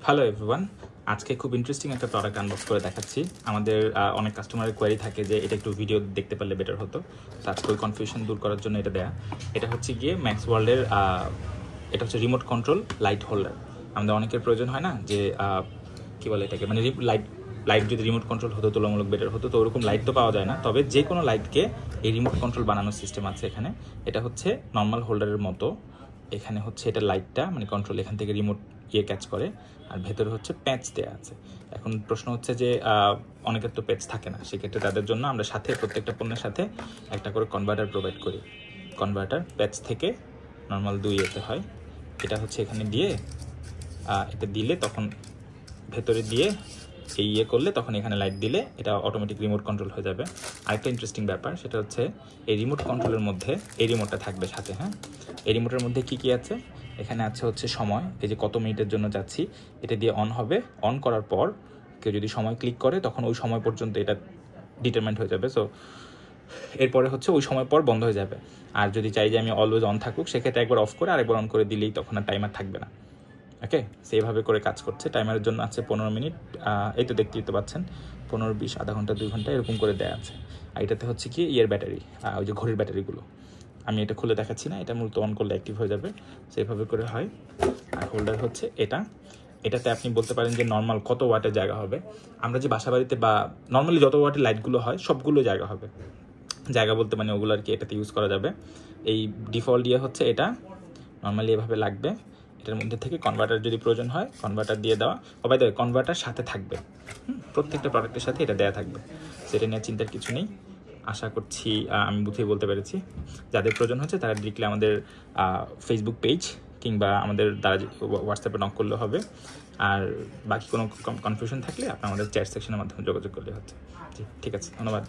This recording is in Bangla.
হ্যালো এভরিওয়ান, আজকে খুব ইন্টারেস্টিং একটা প্রোডাক্ট আনবক্স করে দেখাচ্ছি। আমাদের অনেক কাস্টমারের কোয়ারি থাকে যে এটা একটু ভিডিও দেখতে পারলে বেটার হতো। তো আজকে ওই কনফিউশন দূর করার জন্য এটা দেয়া। এটা হচ্ছে গিয়ে ম্যাক্স ওয়ার্ল্ডের এটা হচ্ছে রিমোট কন্ট্রোল লাইট হোল্ডার। আমাদের অনেকের প্রয়োজন হয় না যে কী বলে এটাকে, মানে লাইট যদি রিমোট কন্ট্রোল হতো তুলনামূলক বেটার হতো। তো ওরকম লাইট তো পাওয়া যায় না, তবে যে কোনো লাইটকে এই রিমোট কন্ট্রোল বানানোর সিস্টেম আছে এখানে। এটা হচ্ছে নর্মাল হোল্ডারের মতো। এখানে হচ্ছে এটা লাইটটা মানে কন্ট্রোল, এখান থেকে রিমোট ক্যাচ করে, আর ভেতরে হচ্ছে প্যাচ দেওয়া আছে। এখন প্রশ্ন হচ্ছে যে অনেকের তো প্যাচ থাকে না, সেক্ষেত্রে তাদের জন্য আমরা সাথে প্রত্যেকটা পণ্যের সাথে একটা করে কনভার্টার প্রোভাইড করি। কনভার্টার প্যাচ থেকে নর্মাল 2 এতে হয়। এটা হচ্ছে এখানে দিয়ে এটা দিলে তখন ভেতরে দিয়ে এই করলে তখন এখানে লাইট দিলে এটা অটোমেটিক রিমোট কন্ট্রোল হয়ে যাবে। আরেকটা ইন্টারেস্টিং ব্যাপার সেটা হচ্ছে এই রিমোট কন্ট্রোলের মধ্যে এই রিমোটটা থাকবে সাথে। হ্যাঁ, এই রিমোটের মধ্যে কি আছে, এখানে আছে হচ্ছে সময়, এই যে কত মিনিটের জন্য যাচ্ছি এটা দিয়ে অন হবে। অন করার পর কেউ যদি সময় ক্লিক করে তখন ওই সময় পর্যন্ত এটা ডিটারমাইন্ড হয়ে যাবে। সো এরপরে হচ্ছে ওই সময় পর বন্ধ হয়ে যাবে। আর যদি চাই যে আমি অলওয়েজ অন থাকুক, সেক্ষেত্রে একবার অফ করে আরেকবার অন করে দিলেই তখন আর টাইমার থাকবে না। ওকে, সেইভাবে করে কাজ করছে। টাইমারের জন্য আছে 15 মিনিট, এই তো দেখতেই তো পাচ্ছেন, 15, 20, আধা ঘন্টা, 2 ঘন্টা এরকম করে দেওয়া আছে। আর এটাতে হচ্ছে কি ব্যাটারি, ওই যে ঘড়ির ব্যাটারিগুলো। আমি এটা খুলে দেখাচ্ছি না, এটা মূলত অন করলে অ্যাক্টিভ হয়ে যাবে, সেইভাবে করে হয়। আর হোল্ডার হচ্ছে এটাতে আপনি বলতে পারেন যে নর্মাল কত ওয়াটের জায়গা হবে। আমরা যে বাসা বাড়িতে বা নর্মালি যত ওয়াটের লাইটগুলো হয় সবগুলো জায়গা হবে। জায়গা বলতে মানে ওগুলো আর কি এটাতে ইউজ করা যাবে। এই ডিফল্ট হচ্ছে এটা নর্মালি এভাবে লাগবে। এটার মধ্যে থেকে কনভার্টার যদি প্রয়োজন হয় কনভার্টার দিয়ে দেওয়া, বাই দ্য ওয়ে কনভার্টার সাথে থাকবে। প্রত্যেকটা প্রোডাক্টের সাথে এটা দেওয়া থাকবে, সেটা নিয়ে চিন্তার কিছু নেই। আশা করছি আমি বুঝিয়ে বলতে পেরেছি। যাদের প্রয়োজন হচ্ছে তারা ডিরেক্টলি আমাদের ফেসবুক পেজ কিংবা আমাদের দ্বারা হোয়াটসঅ্যাপে নক করলে হবে। আর বাকি কোনো কনফিউশন থাকলে আপনি আমাদের চ্যাট সেকশনের মাধ্যমে যোগাযোগ করলে হচ্ছে। জি, ঠিক আছে, ধন্যবাদ।